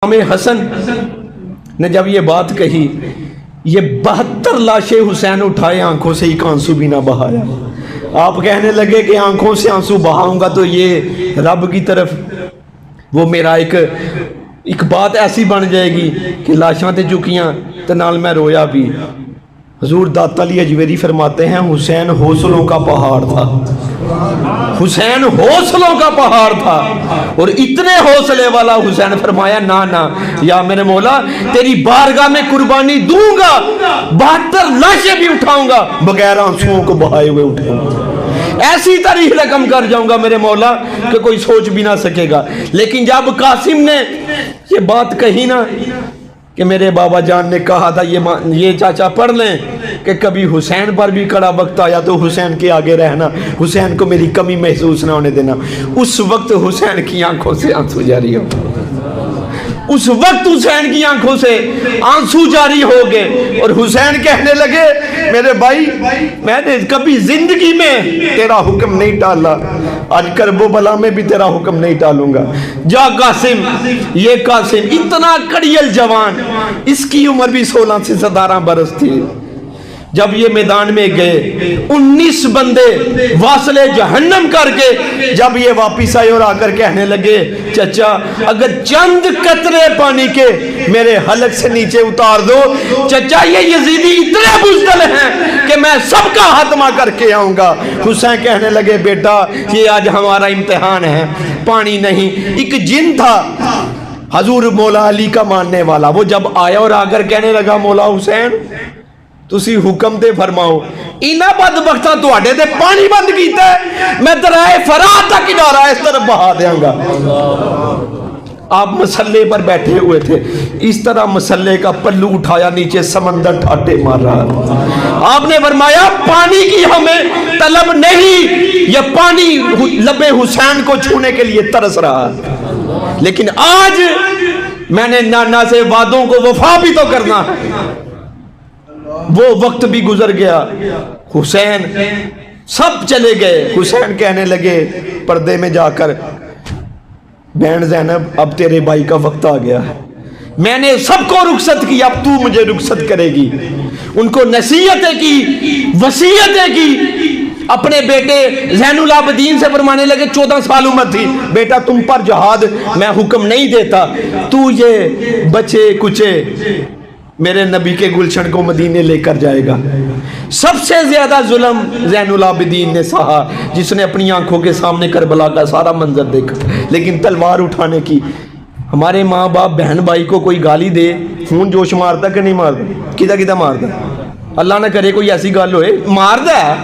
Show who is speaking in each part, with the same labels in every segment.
Speaker 1: इमाम हसन ने जब ये बात कही, ये 72 लाशें हुसैन उठाए, आंखों से एक आंसू भी ना बहाया। आप कहने लगे कि आंखों से आंसू बहाऊंगा तो ये रब की तरफ वो मेरा एक बात ऐसी बन जाएगी कि लाशां ते झुकियां ते नाल मैं रोया भी। हुजूर दाता अली अजमेरी फरमाते हैं, हुसैन हौसलों का पहाड़ था, हुसैन हौसलों का पहाड़ था। और इतने हौसले वाला हुसैन फरमाया, ना ना या मेरे मौला, तेरी बारगाह में कुर्बानी दूंगा, 72 लाशें भी उठाऊंगा, बगैर आंसुओं को बहाए हुए उठाऊंगा, ऐसी तारीख रकम कर जाऊंगा मेरे मौला कि कोई सोच भी ना सकेगा। लेकिन जब कासिम ने ये बात कही ना कि मेरे बाबा जान ने कहा था ये चाचा पढ़ लें कि कभी हुसैन पर भी कड़ा वक्त आया तो हुसैन के आगे रहना, हुसैन को मेरी कमी महसूस ना होने देना। उस वक्त हुसैन की आंखों से आंसू जारी हो, उस वक्त हुसैन की आंखों से आंसू जारी हो गए। और हुसैन कहने लगे, मेरे भाई मैंने कभी जिंदगी में तेरा हुक्म नहीं टाला, आज करबो बला में भी तेरा हुक्म नहीं टालूंगा। जा कासिम, ये कासिम इतना कड़ियल जवान, इसकी उम्र भी 16 से 17 बरस थी। जब ये मैदान में गए, 19 बंदे वासले जहन्नम करके जब ये वापिस आए और आकर कहने लगे, चचा अगर चंद कतरे पानी के मेरे हलक से नीचे उतार दो, चचा ये यजीदी इतने बुज़दिल हैं कि मैं सबका हातमा करके आऊंगा। हुसैन कहने लगे, बेटा ये आज हमारा इम्तिहान है, पानी नहीं। एक जिन था हजूर मौला अली का मानने वाला, वो जब आया और आकर कहने लगा, मौला हुसैन तुसी हुक्म ते फरमाओ, इन्हां बदबख्तां तुहाडे ते पानी बंद कीता है, मैं दरिया फरात का किनारा इस तरफ बहा देंगा। आप मसल्ले पर बैठे हुए थे, इस तरह मसल्ले का पल्लू उठाया, नीचे समंदर ठाटे मार रहा है। आपने फरमाया, पानी की हमें तलब नहीं, यह पानी लबे हुसैन को छूने के लिए तरस रहा है। लेकिन आज मैंने नाना से वादों को वफा भी तो करना है। वो वक्त भी गुजर गया, हुसैन सब चले गए। हुसैन कहने लगे पर्दे में जाकर, बहन ज़ैनब अब तेरे भाई का वक्त आ गया है, मैंने सबको रुखसत की, अब तू मुझे रुखसत करेगी। उनको नसीहतें की, वसीयतें की। अपने बेटे ज़ैनुल आबिदीन से फरमाने लगे, 14 साल उम्र थी, बेटा तुम पर जहाद मैं हुक्म नहीं देता, तू ये बचे कुचे मेरे नबी के गुलशन को मदीने लेकर जाएगा। सबसे ज्यादा जुल्म ज़ैनुल आबिदीन ने सहा, जिसने अपनी आंखों के सामने करबला का सारा मंजर देखा, लेकिन तलवार उठाने की। हमारे माँ बाप बहन भाई को कोई गाली दे, खून जोश मारता कि नहीं मारता? किदा किदा मारता? अल्लाह ना करे कोई ऐसी गल होए, मारदा है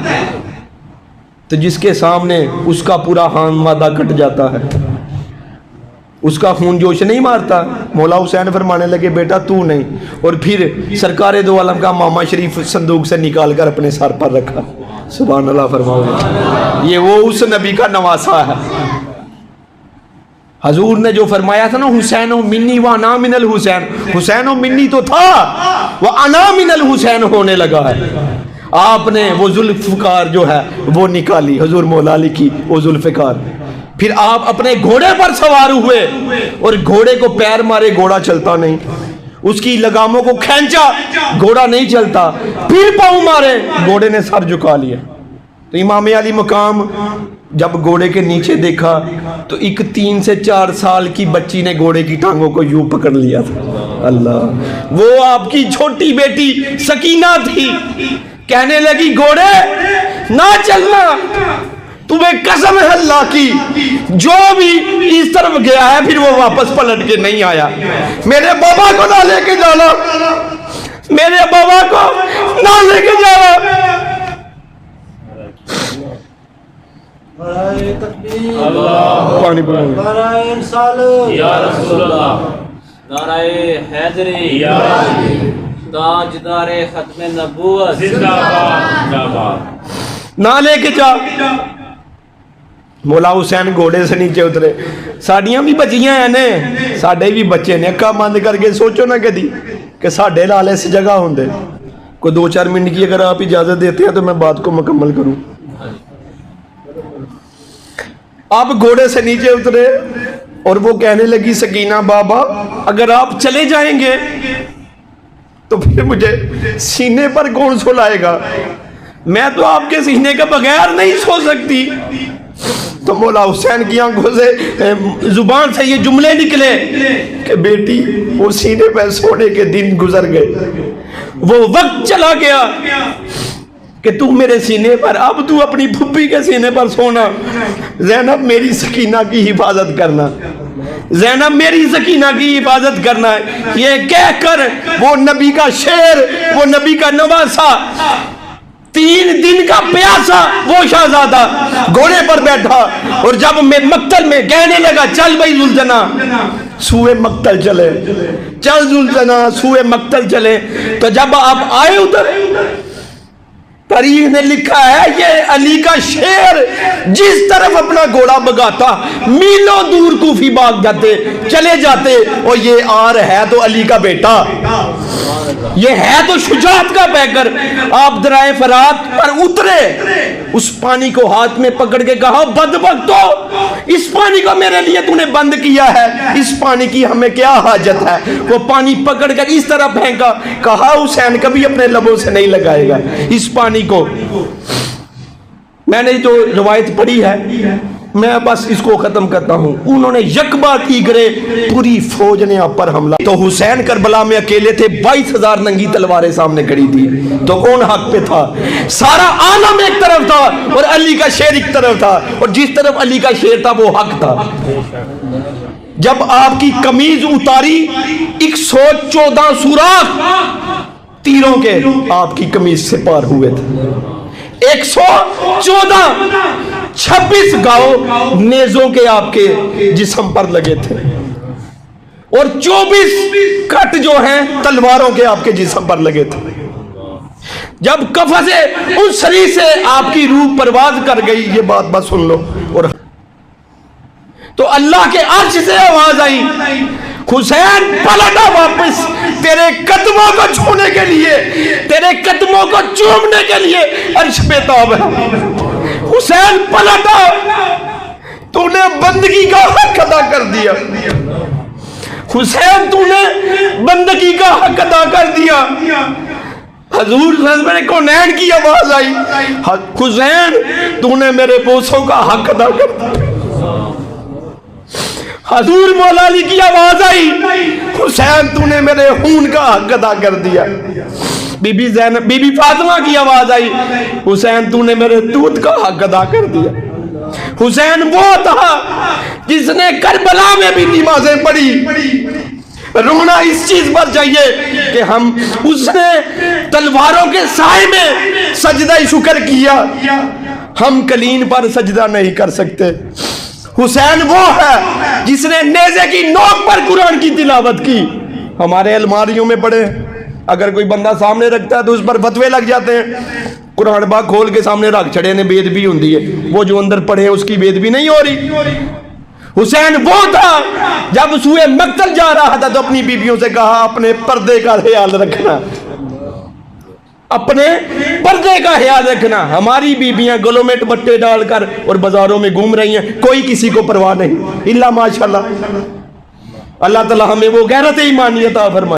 Speaker 1: तो जिसके सामने उसका पूरा हाथ मादा कट जाता है, उसका खून जोश नहीं मारता। मौला हुसैन फरमाने लगे, बेटा तू नहीं। और फिर सरकारे दो आलम का मामा शरीफ संदूक से निकाल कर अपने सर पर रखा। सुभान अल्लाह फरमाओ, ये वो उस नबी का नवासा है। हजूर ने जो फरमाया था ना, हुसैन व मिन्नी व अना मिनल हुसैन, हुसैन व मिन्नी तो था, वह अना मिनल हुसैन होने लगा है। आपने वो जुल्फ़िकार जो है वो निकाली, हजूर मौला अली की वो जुल्फ़िकार। फिर आप अपने घोड़े पर सवार हुए और घोड़े को पैर मारे, घोड़ा चलता नहीं, उसकी लगामों को खींचा, घोड़ा नहीं चलता, फिर पाँव मारे, घोड़े ने सर झुका लिया। तो इमाम अली मकाम जब घोड़े के नीचे देखा तो एक 3 से 4 साल की बच्ची ने घोड़े की टांगों को यूं पकड़ लिया था। अल्लाह, वो आपकी छोटी बेटी सकीना थी, कहने लगी, घोड़े ना चलना, तुम्हें कसम है अल्लाह की, जो भी इस तरफ गया है फिर वो वापस पलट के नहीं आया। मेरे बाबा को ना लेके जाना, मेरे बाबा को ना लेके जाना। पानी ना लेके जा। मौला हुसैन घोड़े से नीचे उतरे। साड़ियाँ भी बचियां हैं ने, साढ़े भी बच्चे ने। अक्खा बंद करके सोचो ना कभी कि साढ़े लाल इस जगह होंगे। कोई 2-4 मिनट की अगर आप इजाजत देते हैं तो मैं बात को मुकम्मल करूं। आप घोड़े से नीचे उतरे, اور وہ کہنے لگی سکینہ بابا اگر آپ چلے جائیں گے تو پھر مجھے سینے پر کون سلائے گا؟ میں تو آپ کے سینے کے بغیر نہیں سو سکتی۔ تو مولا حسین کی آنکھوں سے زبان سے یہ جملے نکلے کہ بیٹی وہ سینے پہ سونے کے دن گزر گئے، وہ وقت چلا گیا کہ تو میرے سینے پر، اب تو اپنی پھپھی کے سینے پر سونا۔ زینب میری سکینہ کی حفاظت کرنا، زینب میری سکینہ کی حفاظت کرنا۔ یہ کہہ کر وہ نبی کا شیر، وہ نبی کا نواسا، 3 دن کا پیاسا وہ شہزادہ گھوڑے پر بیٹھا، اور جب میں مقتل میں کہنے لگا چل بھائی زلجنا سوئے مقتل چلے، چل زلجنا سوئے مقتل چلے، تو جب آپ آئے ادھر تاریخ نے لکھا ہے یہ علی کا شیر جس طرف اپنا گھوڑا بگاتا میلوں دور کوفی بھاگ جاتے، چلے جاتے، اور یہ آر ہے تو علی کا بیٹا، یہ ہے تو شجاعت کا پیکر۔ آپ درائے فرات پر اترے، اس پانی کو ہاتھ میں پکڑ کے کہا بدبختو اس پانی کو میرے لیے تو نے بند کیا ہے، اس پانی کی ہمیں کیا حاجت ہے؟ وہ پانی پکڑ کر اس طرح پھینکا، کہا حسین کبھی اپنے لبوں سے نہیں لگائے گا اس پانی کو۔ میں نے جو روایت پڑھی ہے میں بس اس کو ختم کرتا ہوں۔ انہوں نے یکبار کی کرے پوری فوج نے آپ پر حملہ، تو حسین کربلا میں اکیلے تھے، 22,000 ننگی تلواریں سامنے کھڑی تھی، تو کون حق پہ تھا؟ سارا عالم ایک طرف تھا اور علی کا شیر ایک طرف تھا، اور جس طرف علی کا شیر تھا وہ حق تھا۔ جب آپ کی قمیض اتاری 114 سوراخ تیروں کے آپ کی قمیض سے پار ہوئے تھے، 114 26 گاؤں نیزوں کے آپ کے جسم پر لگے تھے، اور 24 کٹ جو ہیں تلواروں کے آپ کے جسم پر لگے تھے۔ جب قفس اسری سے آپ کی روح پرواز کر گئی، یہ بات بس سن لو، اور تو اللہ کے عرش سے آواز آئی حسین پلٹا واپس تیرے قدموں کو چھونے کے لیے، تیرے قدموں کو چومنے کے لیے عرش پہ تاب ہے۔ حسین پلٹا، تو نے بندگی کا حق ادا کر دیا، حسین تو نے بندگی کا حق ادا کر دیا۔ حضور صلی اللہ علیہ کونین کی آواز آئی حسین تو نے میرے بوسوں کا حق ادا کر دیا۔ حضور مولا علی کی آواز آئی حسین تو نے میرے خون کا حق ادا کر دیا۔ بی بی زینب، بی بی فاطمہ کی آواز آئی حسین تو نے میرے دودھ کا حق ادا کر دیا۔ حسین وہ تھا جس نے کربلا میں بھی نمازیں پڑھی۔ رونا اس چیز پر چاہیے کہ اس نے تلواروں کے سائے میں سجدہ شکر کیا، ہم کلین پر سجدہ نہیں کر سکتے۔ حسین وہ ہے جس نے نیزے کی نوک پر قرآن کی تلاوت کی۔ ہمارے الماریوں میں پڑے، اگر کوئی بندہ سامنے رکھتا ہے تو اس پر فتوے لگ جاتے ہیں۔ قرآن پاک کھول کے سامنے رکھ چھڑے نے بید بھی ہوندی ہے، وہ جو اندر پڑھے اس کی بید بھی نہیں ہو رہی۔ حسین وہ تھا جب سوئے مقتل جا رہا تھا تو اپنی بیویوں سے کہا اپنے پردے کا خیال رکھنا، اپنے پردے کا خیال رکھنا۔ ہماری بیویاں گلوں میں دوپٹے ڈال کر اور بازاروں میں گھوم رہی ہیں، کوئی کسی کو پرواہ نہیں، الا ماشاءاللہ۔ اللہ تعالی ہمیں وہ غیرت ایمانی عطا فرمائے۔